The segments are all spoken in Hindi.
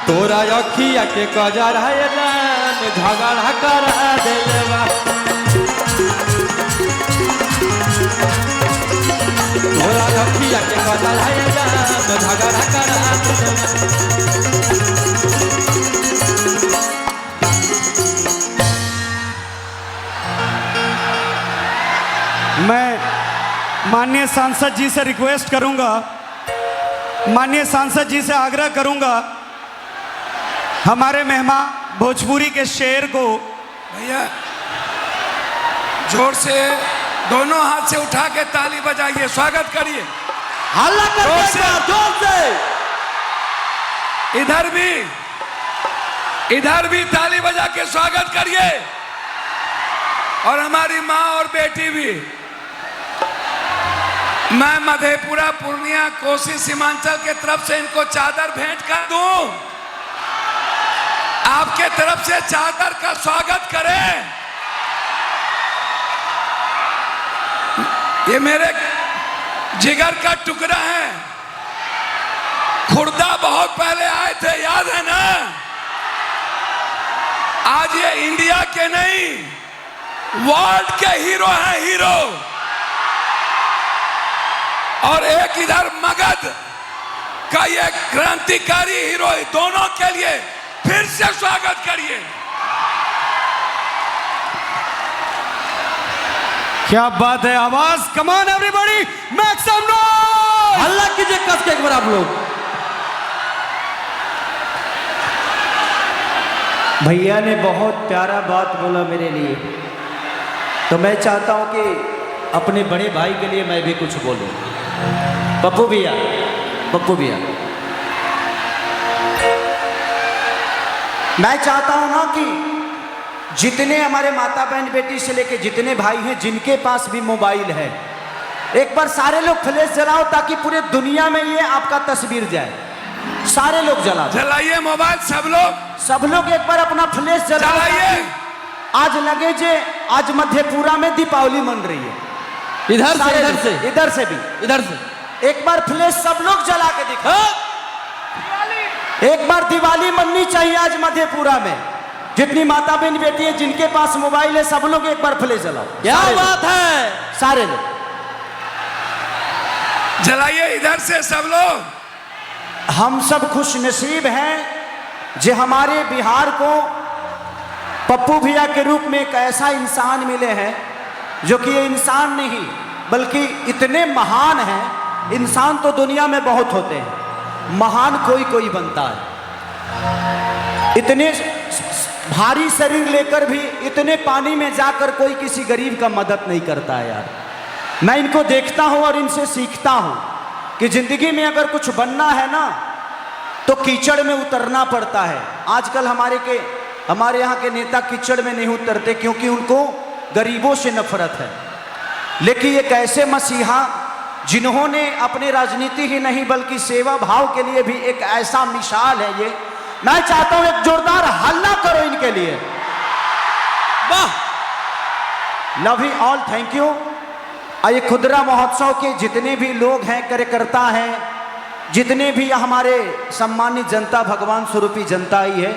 तोरा अखिया के कजर है जान झगड़ा करा देलवा तोरा अखिया के कजर है जान झगड़ा करा देलवा। मैं माननीय सांसद जी से रिक्वेस्ट करूंगा, माननीय सांसद जी से आग्रह करूंगा, हमारे मेहमान भोजपुरी के शेर को भैया जोर से दोनों हाथ से उठा के ताली बजाइए, स्वागत करिए, हल्ला जोर से, जोर से। इधर भी ताली बजा के स्वागत करिए और हमारी माँ और बेटी भी। मैं मधेपुरा, पूर्णिया, कोसी, सीमांचल के तरफ से इनको चादर भेंट कर दूं। आपके तरफ से चादर का स्वागत करें। ये मेरे जिगर का टुकड़ा है। खुर्दा बहुत पहले आए थे, याद है ना? आज ये इंडिया के नहीं वर्ल्ड के हीरो हैं, हीरो। और एक इधर मगध का ये क्रांतिकारी हीरो, दोनों के लिए फिर से स्वागत करिए। क्या बात है, आवाज, कमान एवरीबॉडी, मेक सम नॉइज, हल्ला कीजिए कस के एक बार आप लोग। भैया ने बहुत प्यारा बात बोला मेरे लिए, तो मैं चाहता हूं कि अपने बड़े भाई के लिए मैं भी कुछ बोलूं। पप्पू भैया, पप्पू भैया, मैं चाहता हूं ना कि जितने हमारे माता बहन बेटी से लेके जितने भाई हैं जिनके पास भी मोबाइल है, एक बार सारे लोग फ्लैश जलाओ ताकि पूरे दुनिया में ये आपका तस्वीर जाए। सारे लोग जलाइए मोबाइल, सब लोग एक बार अपना फ्लैश जलाइए। आज लगे जे आज मधेपुरा में दीपावली मन रही है। इधर से भी एक बार फ्लैश सब लोग जला के दिखा। एक बार दिवाली मननी चाहिए आज मधेपुरा में। जितनी माता बहन बेटी है जिनके पास मोबाइल है, सब लोग एक बार फ्लैश जलाओ। क्या बात है, सारे लोग जलाइए इधर से सब लोग। हम सब खुश नसीब हैं जो हमारे बिहार को पप्पू भैया के रूप में एक ऐसा इंसान मिले हैं जो कि ये इंसान नहीं बल्कि इतने महान हैं। इंसान तो दुनिया में बहुत होते हैं, महान कोई कोई बनता है। इतने भारी शरीर लेकर भी इतने पानी में जाकर कोई किसी गरीब का मदद नहीं करता है यार। मैं इनको देखता हूं और इनसे सीखता हूं कि जिंदगी में अगर कुछ बनना है ना तो कीचड़ में उतरना पड़ता है। आजकल हमारे यहाँ के नेता कीचड़ में नहीं उतरते क्योंकि उनको गरीबों से नफरत है। लेकिन एक ऐसे मसीहा जिन्होंने अपने राजनीति ही नहीं बल्कि सेवा भाव के लिए भी एक ऐसा मिसाल है ये। मैं चाहता हूं एक जोरदार हल्ला करो इनके लिए। वाह, love you all, thank you. ये खुदरा महोत्सव के जितने भी लोग हैं, कार्यकर्ता हैं, जितने भी हमारे सम्मानित जनता, भगवान स्वरूपी जनता ही है,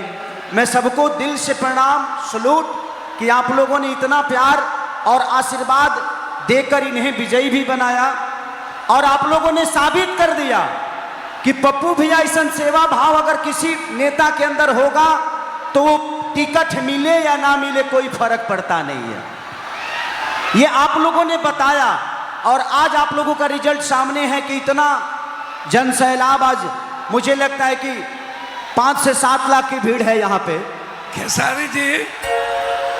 मैं सबको दिल से प्रणाम, सलूट कि आप लोगों ने इतना प्यार और आशीर्वाद देकर इन्हें विजयी भी बनाया और आप लोगों ने साबित कर दिया कि पप्पू भैया ऐसा सेवा भाव अगर किसी नेता के अंदर होगा तो वो टिकट मिले या ना मिले कोई फर्क पड़ता नहीं है। ये आप लोगों ने बताया और आज आप लोगों का रिजल्ट सामने है कि इतना जन सैलाब। आज मुझे लगता है कि 5 से 7 लाख की भीड़ है यहाँ पे। खेसारी जी,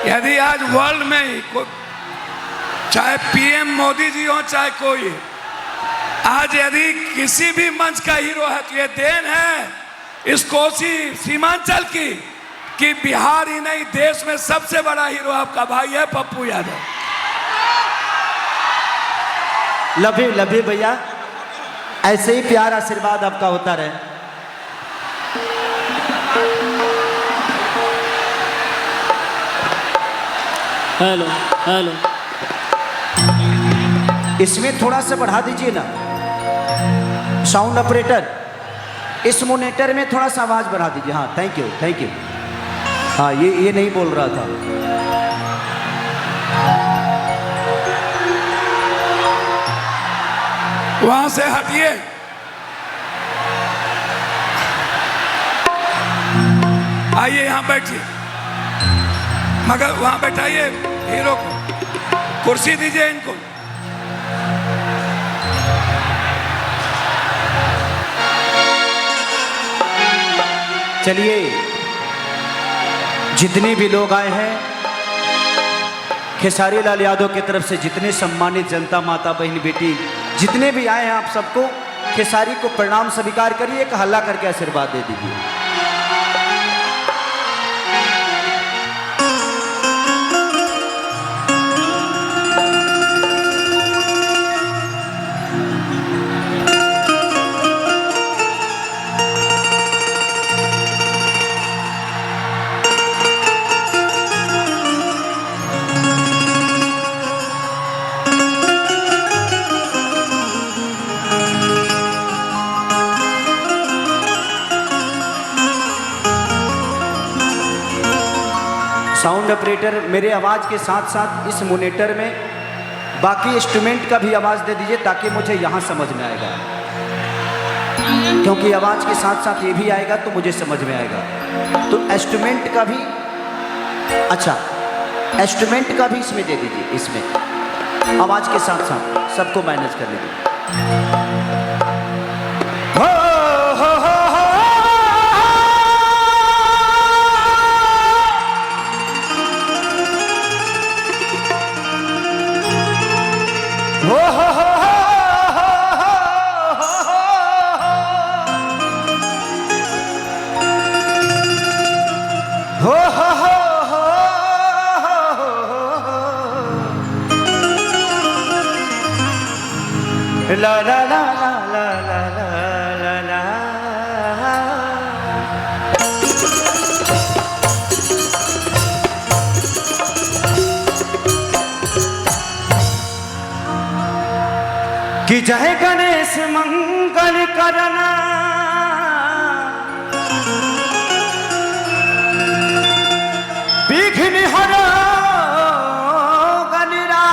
यदि आज वर्ल्ड में चाहे पीएम मोदी जी हो चाहे कोई, आज यदि किसी भी मंच का हीरो है तो ये देन है इस कोसी सीमांचल की कि बिहार ही नहीं देश में सबसे बड़ा हीरो आपका भाई है पप्पू यादव। लव यू भैया, ऐसे ही प्यार आशीर्वाद आपका होता रहे। हेलो हेलो, इसमें थोड़ा सा बढ़ा दीजिए ना साउंड ऑपरेटर, इस मोनीटर में थोड़ा सा आवाज बढ़ा दीजिए। हाँ थैंक यू थैंक यू। हाँ ये नहीं बोल रहा था। वहां से हटिए। आइए यहां बैठिए, मगर वहां बैठाइए हीरो को, कुर्सी दीजिए इनको। चलिए, जितने भी लोग आए हैं, खेसारी लाल यादव की तरफ से जितने सम्मानित जनता, माता बहन बेटी जितने भी आए हैं, आप सबको खेसारी को प्रणाम स्वीकार करिए, एक हल्ला करके आशीर्वाद दे दीजिए। साउंड ऑपरेटर मेरे आवाज़ के साथ साथ इस मोनीटर में बाकी इंस्ट्रूमेंट का भी आवाज़ दे दीजिए, ताकि मुझे यहाँ समझ में आएगा, क्योंकि आवाज़ के साथ साथ ये भी आएगा तो मुझे समझ में आएगा। तो इंस्ट्रूमेंट का भी, अच्छा इंस्ट्रूमेंट का भी इसमें दे दीजिए, इसमें आवाज़ के साथ साथ सबको मैनेज कर लीजिए। ला ला ला ला ला ला ला ला। कि जय गणेश मंगल करना, विघ्न हरो गणरा,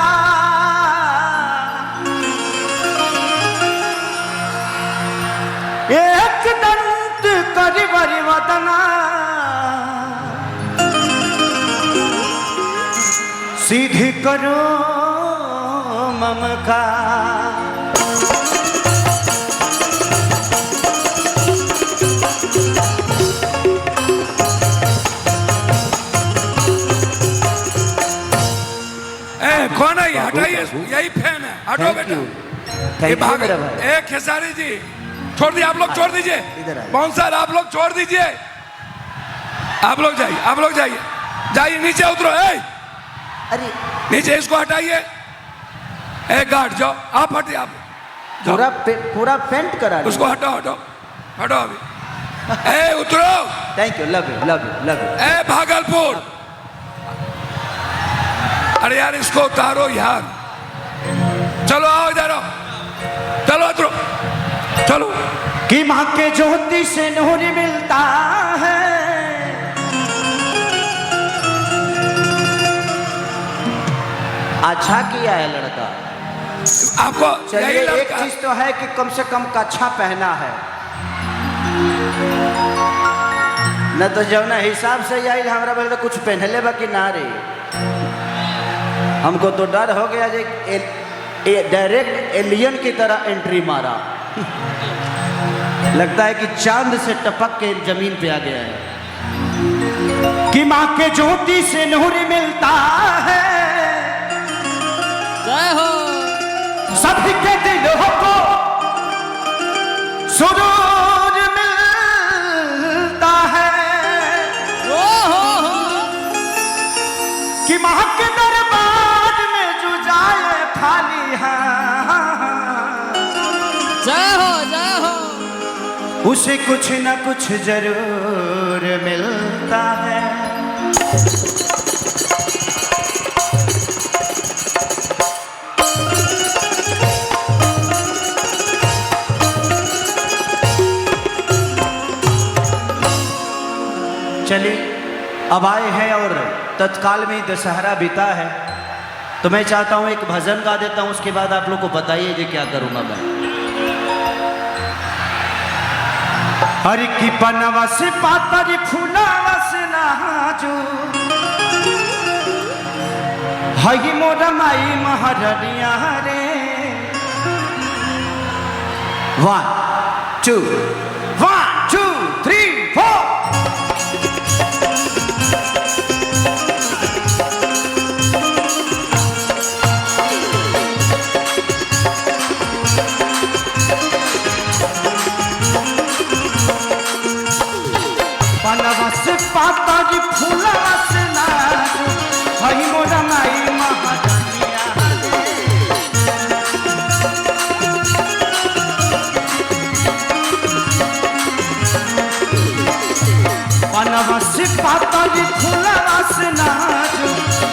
एक दंत करिवर वदना, सिद्धि करो मम का। कौन है? हटाइए, यही फैन है, हटो बेटा। थैंक यू मेरा भाई। ए खेसारी जी छोड़ दिए, आप लोग छोड़ दीजिए। कौन सर आप लोग छोड़ दीजिए, आप लोग जाइए, आप लोग जाइए, जाइए नीचे उतरो। अरे नीचे इसको हटाइए। ए गार्ड जाओ, आप हटिए, आप पूरा पेंट करा उसको हटाओ, हटाओ हटाओ अभी। ए उतरो। Thank you, love you love you love you. ए भागलपुर, अरे यार इसको उतारो यार, चलो आओ इधर आओ, चलो उतरो, चलो। कि माँ के ज्योति से नूर मिलता है, अच्छा किया है लड़का। आपको चलिए, एक चीज तो है कि कम से कम कच्छा पहना है, न तो जौना हिसाब से आई हमारा बोले तो कुछ पहनले बाकी ना रे। हमको तो डर हो गया जे डायरेक्ट एलियन की तरह एंट्री मारा। लगता है कि चांद से टपक के जमीन पे आ गया है। कि माँ के ज्योति से नूर मिलता है, जय हो। सभी के दिलों को सुरूर मिलता है। कि माँ के दरबार में जो जाए खाली है, जय हो जय हो। उसे कुछ न कुछ जरूर मिलता है। चलिए अब आए हैं और तत्काल में दशहरा बीता है, तो मैं चाहता हूं एक भजन गा देता हूं, उसके बाद आप लोग को बताइए जी क्या करूंगा मैं। हरि की पनवा से पातरी फूलावा से नाजू हई मोरा माई महारनिया रे। 1 2 1 2 3 4 बनवस पातरी फूलवस नाजू हई मोरा माई महारनिया बनवस पातरी फूलवस नाजू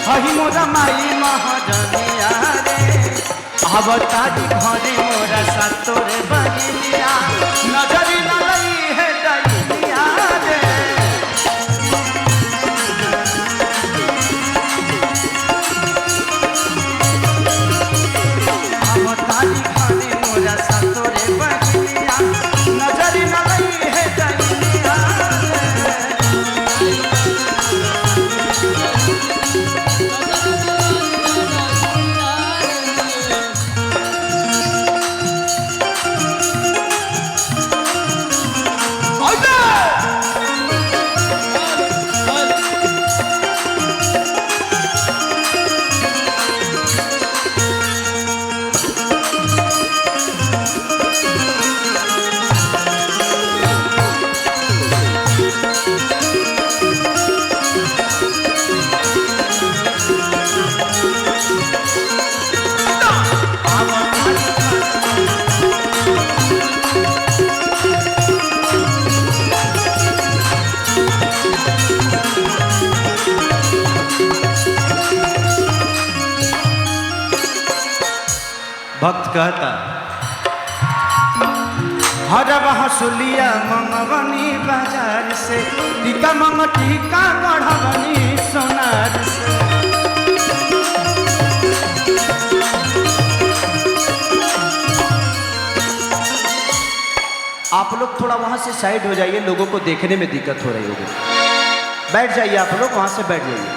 हई मोरा माई महारनिया रे। अब तारी घरे मोरा सतोरे बनिया नजरी न लई है दैनिया रे। नजरी न लई है दैनिया भक्त कहता हरब हसुलिया मंगवनी बाजार से टीका मंग टीका बढ़वनी सोनार से। आप लोग थोड़ा वहां से साइड हो जाइए, लोगों को देखने में दिक्कत हो रही होगी। बैठ जाइए आप लोग, वहां से बैठ जाइए।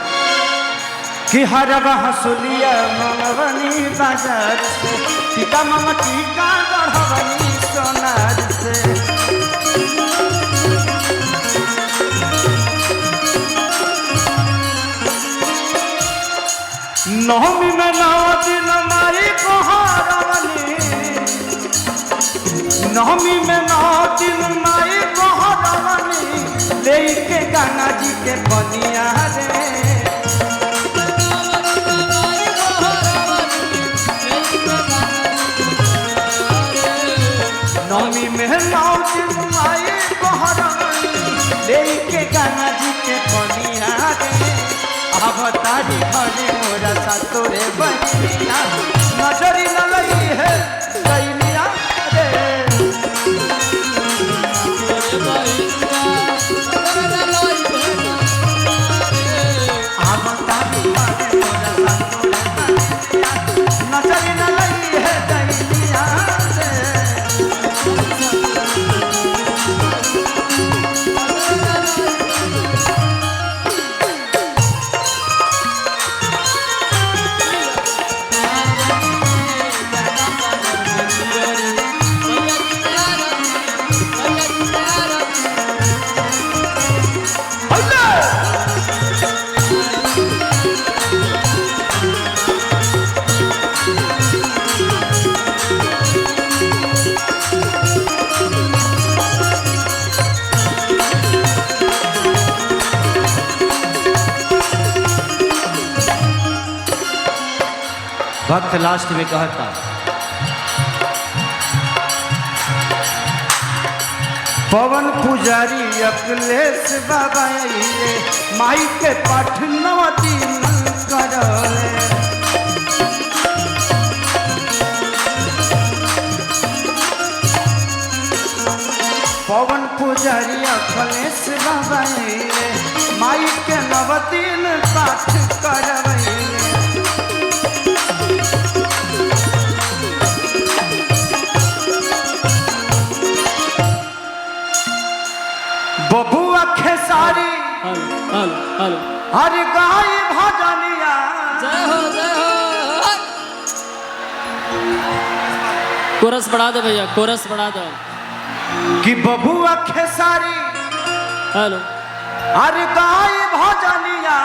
कि हरब हसुलिया मंगवनी बाजार से टीका मंग टीका बढ़वनी सोनार से। नवमी में 9 दिन माई को हरवनी, नवमी में 9 दिन माई को हरवनी लेके गंगा जी के बनिया रे। नवमी में 9 दिन माई को हरवनी लेके गंगा जी के बनिया रे। अब तारी घरे मोरा सतोरे बनिया नजरी न लई है दैनिया रे। अब तारी घरे मोरा सतोरे बनिया नजरी न लई है दैनिया रे। भक्त लास्ट में कहता पवन पुजारी अखिलेश बाबा ये माई के पाठ 9 दिन करले। पवन पुजारी अखिलेश बाबा ये माई के 9 दिन पाठ करवे। बबुआ खेसारी हर गाय भजनिया जय हो जय हो। कोरस बढ़ा दो भैया, कोरस बढ़ा दो। कि बबुआ खेसारी हेलो हर गाय भजनिया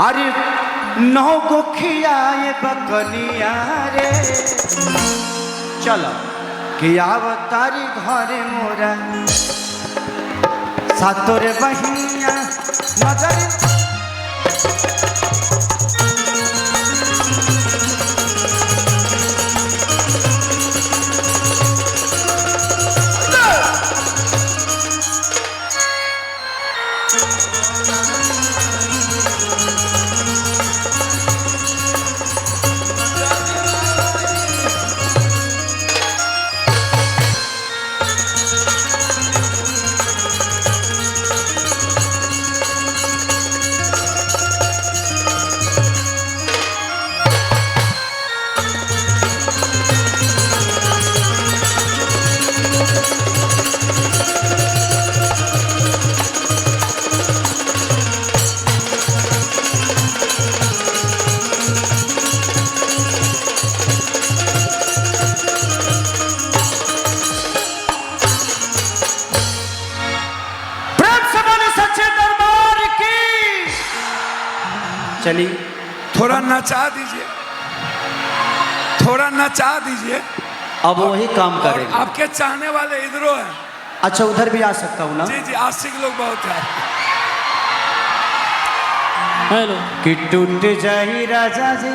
अरे 9 गो खियाए बकनिया रे। चलो कि आवतारी घरे मोरा सातोरे बहिनिया नजर चलिए थोड़ा नचा दीजिए, थोड़ा नचा दीजिए। अब वही काम और करेंगे। आपके चाहने वाले इधरों हैं। अच्छा उधर भी आ सकता हूँ ना? जी जी, आशिक लोग बहुत हैं। हेलो कि टूट जाई राजा जी